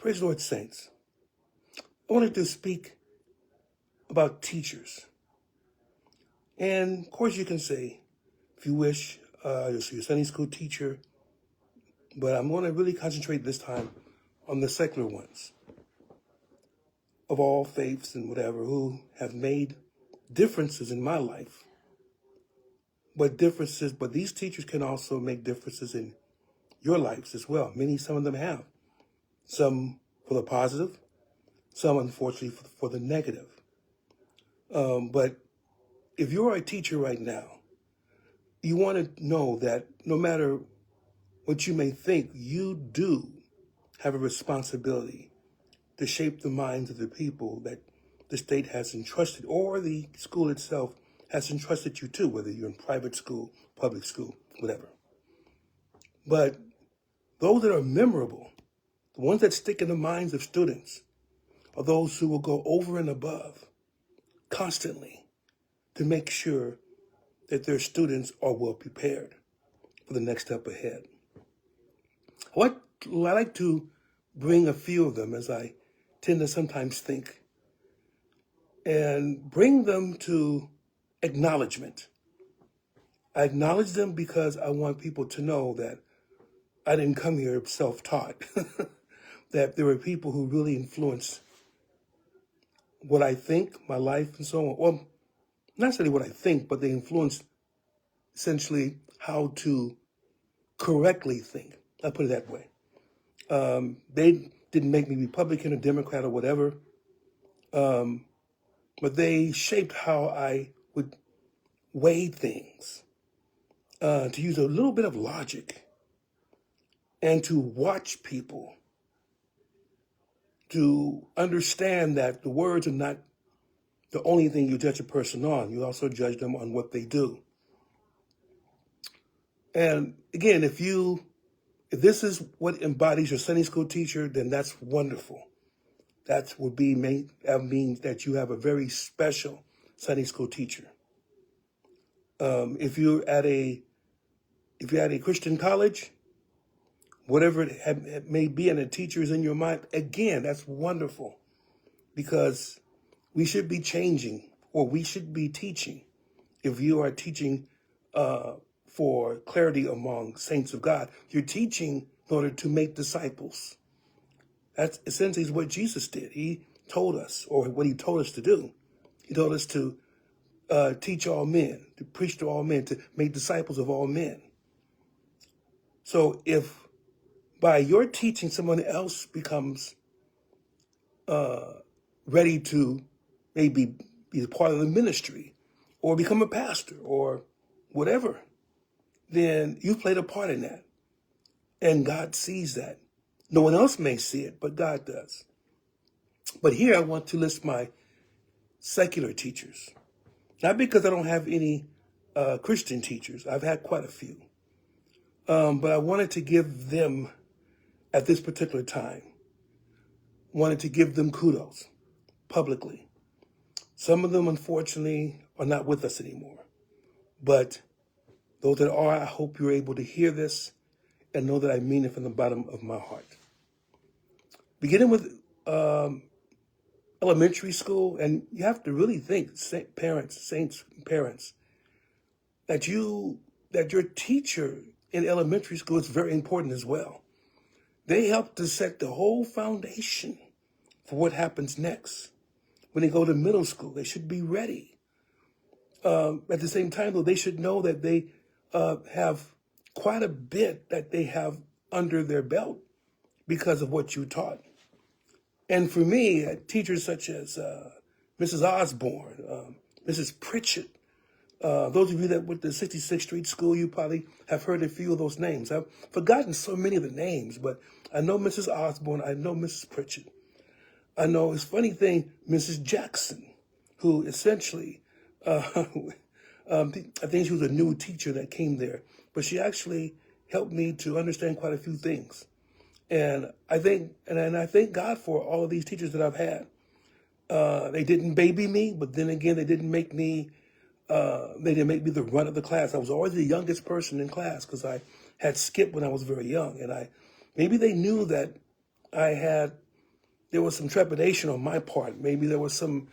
Praise the Lord, saints. I wanted to speak about teachers. And of course you can say, if you wish, you're a Sunday school teacher, but I'm going to really concentrate this time on the secular ones of all faiths and whatever who have made differences in my life. But these teachers can also make differences in your lives as well. Some of them have. Some for the positive, some unfortunately for the negative. But if you're a teacher right now, you want to know that no matter what you may think, you do have a responsibility to shape the minds of the people that the state has entrusted, or the school itself has entrusted you to, whether you're in private school, public school, whatever. But those that are memorable, the ones that stick in the minds of students, are those who will go over and above constantly to make sure that their students are well prepared for the next step ahead. I like to bring a few of them, as I tend to sometimes think, and bring them to acknowledgement. I acknowledge them because I want people to know that I didn't come here self-taught, that there were people who really influenced what I think, my life, and so on. Well, not necessarily what I think, but they influenced essentially how to correctly think. I'll put it that way. They didn't make me Republican or Democrat or whatever, but they shaped how I would weigh things, to use a little bit of logic, and to watch people, to understand that the words are not the only thing you judge a person on. You also judge them on what they do. And again, if this is what embodies your Sunday school teacher, then that's wonderful. That means that you have a very special Sunday school teacher. If you're at a Christian college, whatever it may be, and a teacher is in your mind, again, that's wonderful, because we should be changing, or we should be teaching. If you are teaching for clarity among saints of God, you're teaching in order to make disciples. That's essentially what Jesus did. He told us, or what he told us to do. He told us to teach all men, to preach to all men, to make disciples of all men. So if by your teaching someone else becomes ready to maybe be a part of the ministry, or become a pastor, or whatever, then you've played a part in that. And God sees that. No one else may see it, but God does. But here I want to list my secular teachers. Not because I don't have any Christian teachers. I've had quite a few. But I wanted to give them, at this particular time, wanted to give them kudos publicly. Some of them, unfortunately, are not with us anymore. But those that are, I hope you're able to hear this and know that I mean it from the bottom of my heart. Beginning with elementary school, and you have to really think, saints parents, that your teacher in elementary school is very important as well. They help to set the whole foundation for what happens next. When they go to middle school, they should be ready. At the same time, though, they should know that they have quite a bit that they have under their belt because of what you taught. And for me, teachers such as Mrs. Osborne, Mrs. Pritchett, those of you that went to 66th Street School, you probably have heard a few of those names. I've forgotten so many of the names, but I know Mrs. Osborne, I know Mrs. Pritchett. I know, it's a funny thing, Mrs. Jackson, who essentially, I think she was a new teacher that came there, but she actually helped me to understand quite a few things. And I thank God for all of these teachers that I've had. They didn't baby me, but then again, they didn't make me the run of the class. I was always the youngest person in class because I had skipped when I was very young. And maybe they knew that I had there was some trepidation on my part. Maybe there was some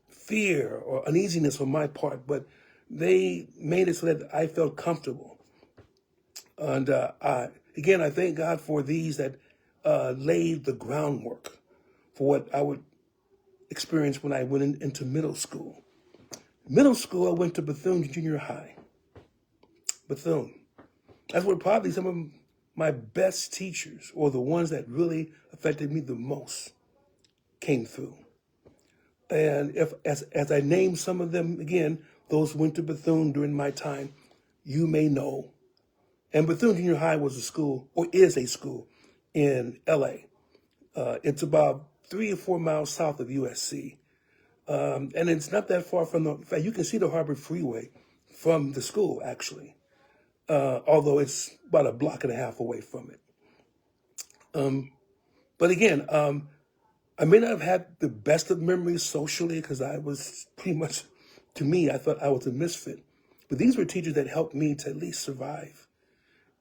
fear or uneasiness on my part, but they made it so that I felt comfortable. And again, I thank God for these that laid the groundwork for what I would experience when I went into middle school. Middle school, I went to Bethune Junior High. Bethune. That's where probably some of my best teachers, or the ones that really affected me the most, came through. And as I name some of them again, those who went to Bethune during my time, you may know. And Bethune Junior High was a school, or is a school, in LA. It's about 3 or 4 miles south of USC. And it's not that far from in fact, you can see the Harbor Freeway from the school, actually. Although it's about a block and a half away from it. But again, I may not have had the best of memories socially, because I was pretty much, to me, I thought I was a misfit. But these were teachers that helped me to at least survive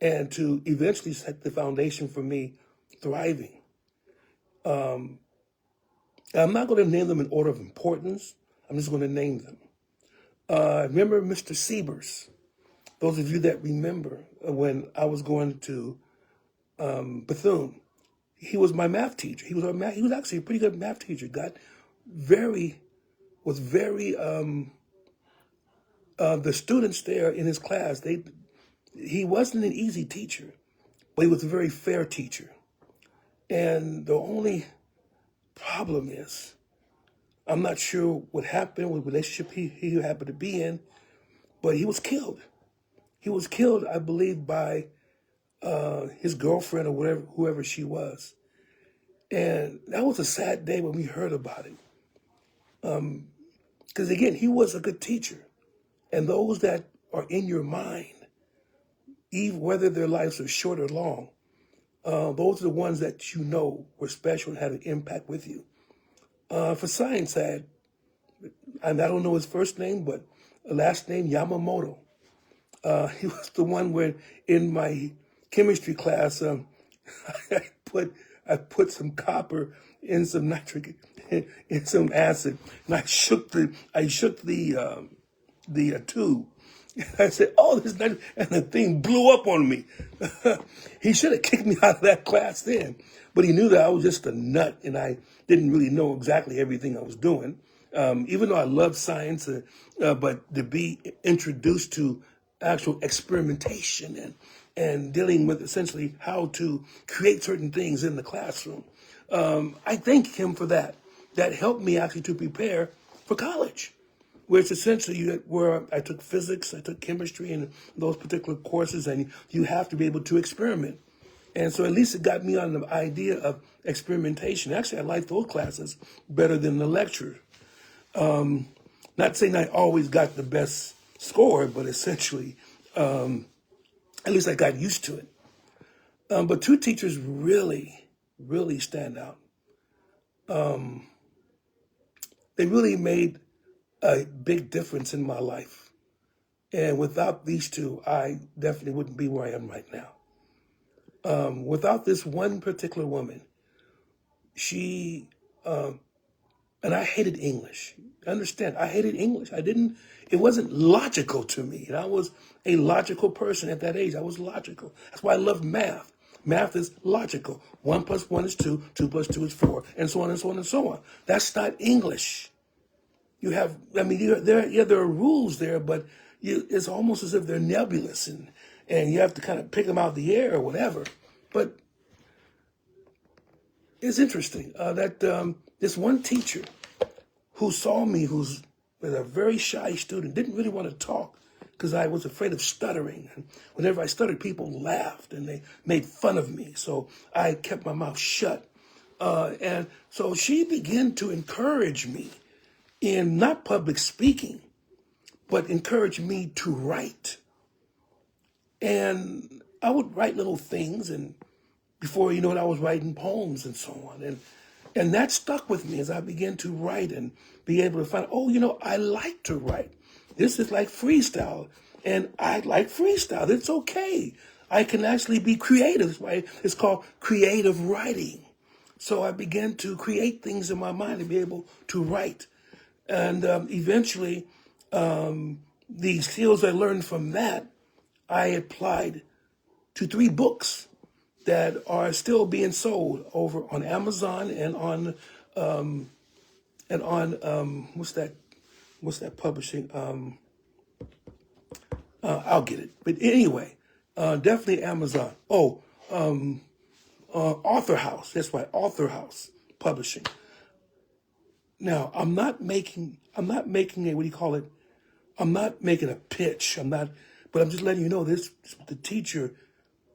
and to eventually set the foundation for me thriving. I'm not going to name them in order of importance. I'm just going to name them. Remember Mr. Siebers. Those of you that remember when I was going to Bethune, he was my math teacher. He was actually a pretty good math teacher. The students there in his class, he wasn't an easy teacher, but he was a very fair teacher. And the only problem is, I'm not sure what happened with the relationship he happened to be in, but he was killed. He was killed, I believe, by his girlfriend or whoever she was. And that was a sad day when we heard about it. Because again, he was a good teacher. And those that are in your mind, even whether their lives are short or long, those are the ones that you know were special and had an impact with you. For science, and I don't know his first name, but last name Yamamoto. He was the one where in my chemistry class, I put some copper in some nitric, in some acid, and I shook the tube. I said, "Oh, this," and the thing blew up on me. He should have kicked me out of that class then, but he knew that I was just a nut and I didn't really know exactly everything I was doing. Even though I love science, but to be introduced to actual experimentation and dealing with essentially how to create certain things in the classroom, I thank him for that. That helped me actually to prepare for college, where it's essentially where I took physics, I took chemistry, and those particular courses, and you have to be able to experiment. And so at least it got me on the idea of experimentation. Actually, I liked those classes better than the lecture. Not saying I always got the best score, but essentially, at least I got used to it. But two teachers really, really stand out. They really made a big difference in my life. And without these two, I definitely wouldn't be where I am right now. Without this one particular woman, she, and I hated English. Understand, I hated English. It wasn't logical to me. And I was a logical person at that age. I was logical. That's why I loved math. Math is logical. 1 + 1 is 2, 2 + 2 is 4, and so on and so on and so on. That's not English. You have, there are rules there, but it's almost as if they're nebulous, and you have to kind of pick them out of the air or whatever. But it's interesting that this one teacher who saw me, who's a very shy student, didn't really want to talk because I was afraid of stuttering. And whenever I stuttered, people laughed and they made fun of me. So I kept my mouth shut. And so she began to encourage me in not public speaking, but encourage me to write. And I would write little things, and before you know it, I was writing poems and so on. And that stuck with me as I began to write and be able to find, I like to write. This is like freestyle, and I like freestyle. It's okay. I can actually be creative. That's why it's called creative writing. So I began to create things in my mind to be able to write. And eventually, the skills I learned from that, I applied to 3 books that are still being sold over on Amazon and on what's that publishing? I'll get it. But anyway, definitely Amazon. Oh, Author House. That's right, Author House Publishing. Now, I'm not making a, what do you call it? I'm not making a pitch. But I'm just letting you know this, the teacher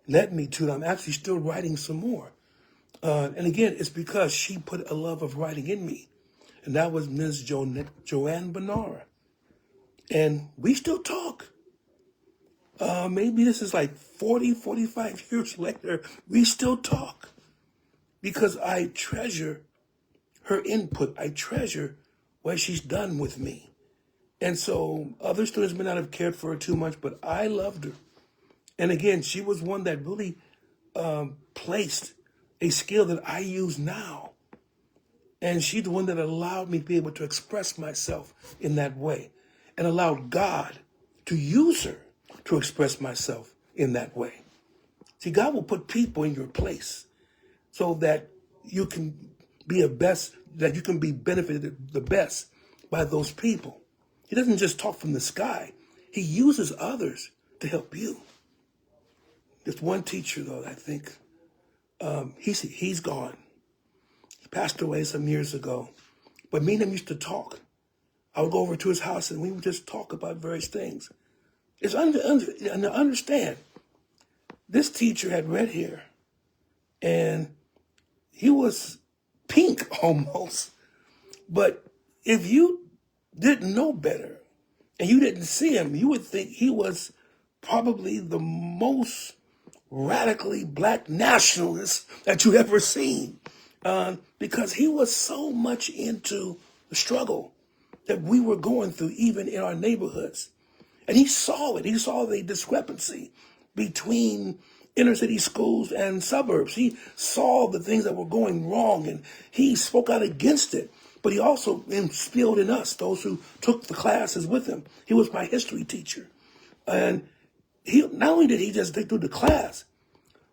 led me to. I'm actually still writing some more. And again, it's because she put a love of writing in me. And that was Ms. Joanne Bernard. And we still talk. Maybe this is like 40, 45 years later. We still talk. Because I treasure her input. I treasure what she's done with me. And so other students may not have cared for her too much, but I loved her. And again, she was one that really placed a skill that I use now. And she's the one that allowed me to be able to express myself in that way and allowed God to use her to express myself in that way. See, God will put people in your place so that you can be that you can be benefited the best by those people. He doesn't just talk from the sky. He uses others to help you. There's one teacher, though, I think he's gone. He passed away some years ago. But me and him used to talk. I would go over to his house and we would just talk about various things. It's understand, this teacher had red hair and he was pink almost. But if you didn't know better and you didn't see him, you would think he was probably the most radically black nationalist that you ever seen, because he was so much into the struggle that we were going through, even in our neighborhoods. And he saw it. He saw the discrepancy between inner city schools and suburbs. He saw the things that were going wrong, and he spoke out against it. But he also instilled in us, those who took the classes with him. He was my history teacher. And he not only did he just take through the class,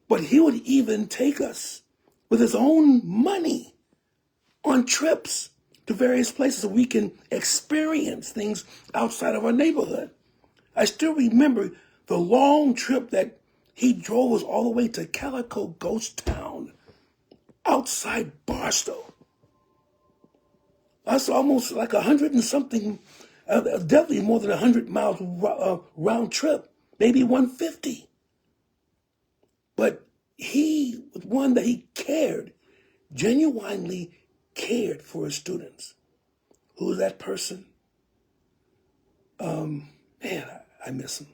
but he would even take us with his own money on trips to various places so we can experience things outside of our neighborhood. I still remember the long trip that he drove us all the way to Calico Ghost Town outside Barstow. That's almost like 100 and something, definitely more than 100 miles round trip, maybe 150. But he was one that he cared, genuinely cared for his students. Who was that person? Man, I miss him.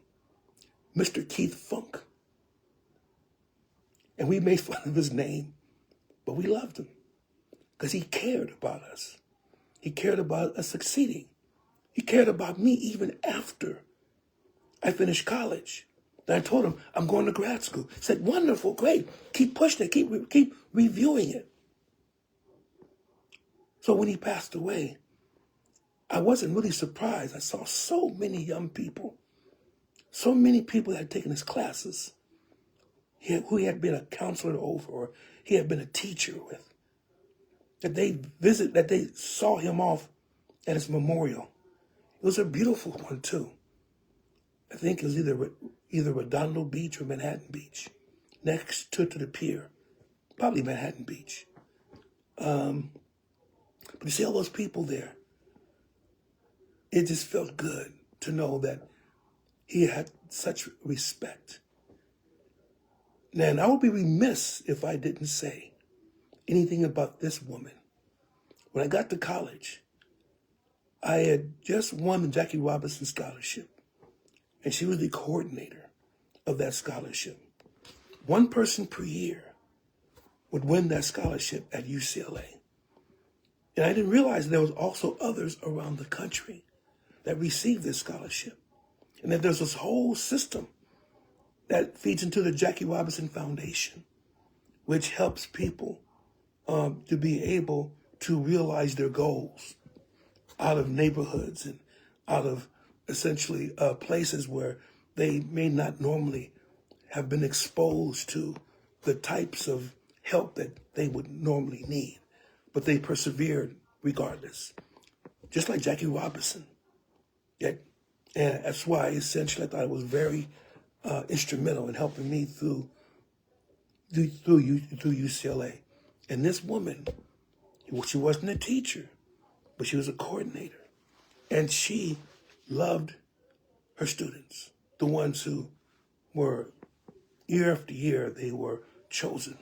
Mr. Keith Funk. And we made fun of his name, but we loved him because he cared about us. He cared about us succeeding. He cared about me even after I finished college. And I told him, I'm going to grad school. He said, wonderful, great. Keep pushing it, keep reviewing it. So when he passed away, I wasn't really surprised. I saw so many young people, so many people that had taken his classes, who he had been a counselor over or he had been a teacher with, that they saw him off at his memorial. It was a beautiful one too. I think it was either Redondo Beach or Manhattan Beach, next to the pier, probably Manhattan Beach. But you see all those people there. It just felt good to know that he had such respect. And I would be remiss if I didn't say anything about this woman. When I got to college, I had just won the Jackie Robinson Scholarship, and she was the coordinator of that scholarship. One person per year would win that scholarship at UCLA. And I didn't realize there was also others around the country that received this scholarship. And that there's this whole system that feeds into the Jackie Robinson Foundation, which helps people to be able to realize their goals out of neighborhoods and out of essentially places where they may not normally have been exposed to the types of help that they would normally need. But they persevered regardless. Just like Jackie Robinson. And that's why essentially I thought it was very instrumental in helping me through UCLA. And this woman, she wasn't a teacher, but she was a coordinator. And she loved her students, the ones who were, year after year, they were chosen.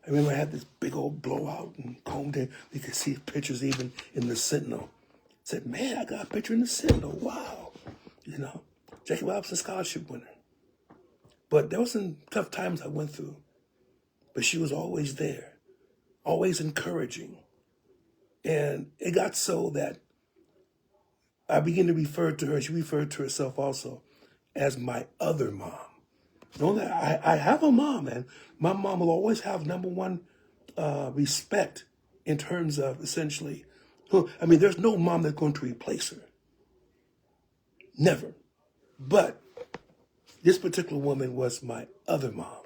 I remember I had this big old blowout and combed in. You could see pictures even in the Sentinel. I said, man, I got a picture in the Sentinel. Wow. You know, Jackie Robinson scholarship winner. But there were some tough times I went through. But she was always there, always encouraging. And it got so that I began to refer to her, she referred to herself also as my other mom. Know that I have a mom, and my mom will always have number one respect in terms of essentially, I mean, there's no mom that's going to replace her. Never. But this particular woman was my other mom.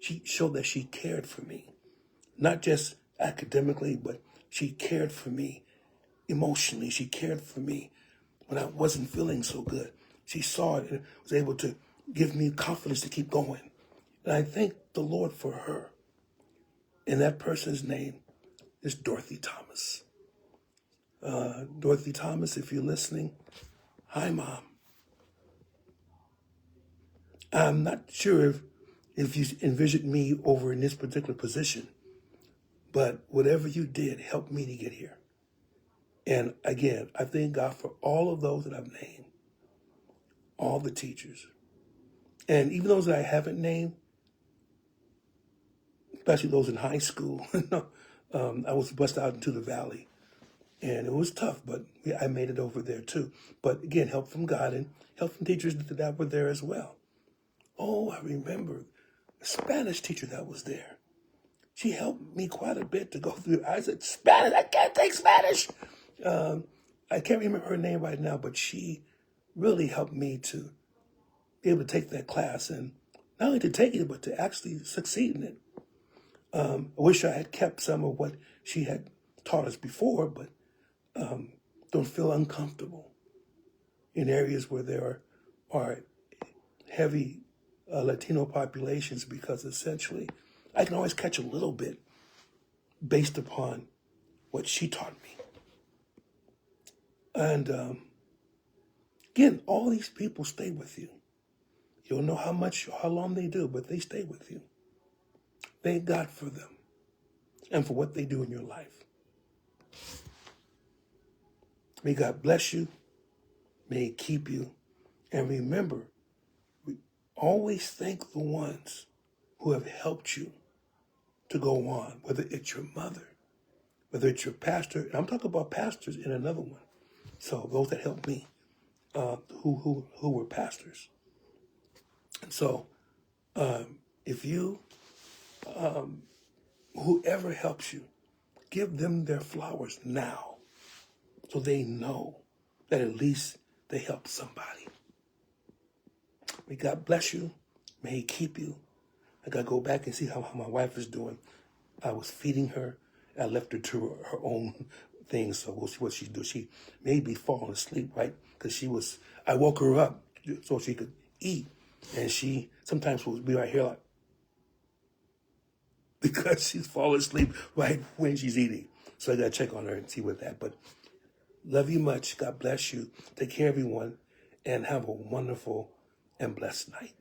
She showed that she cared for me, not just academically, but she cared for me emotionally. She cared for me when I wasn't feeling so good. She saw it and was able to give me confidence to keep going. And I thank the Lord for her. And that person's name is Dorothy Thomas. Dorothy Thomas, if you're listening, hi, Mom. I'm not sure if you envisioned me over in this particular position, but whatever you did helped me to get here. And again, I thank God for all of those that I've named, all the teachers. And even those that I haven't named, especially those in high school, I was bused out into the valley. And it was tough, but I made it over there too. But again, help from God and help from teachers that were there as well. Oh, I remember a Spanish teacher that was there. She helped me quite a bit to go through. I said, Spanish, I can't take Spanish. I can't remember her name right now, but she really helped me to be able to take that class, and not only to take it, but to actually succeed in it. I wish I had kept some of what she had taught us before, but don't feel uncomfortable in areas where there are heavy Latino populations, because essentially I can always catch a little bit based upon what she taught me. And again, all these people stay with you. You don't know how long they do, but they stay with you. Thank God for them and for what they do in your life. May God bless you. May He keep you. And remember, always thank the ones who have helped you to go on, whether it's your mother, whether it's your pastor. And I'm talking about pastors in another one. So those that helped me, who were pastors. And so if you, whoever helps you, give them their flowers now so they know that at least they helped somebody. May God bless you. May He keep you. I got to go back and see how my wife is doing. I was feeding her. I left her to her own things. So we'll see what she do. She may be falling asleep, right? Because I woke her up so she could eat. And she sometimes will be right here like, because she's falling asleep right when she's eating. So I got to check on her and see what that. But love you much. God bless you. Take care, everyone. And have a wonderful and blessed night.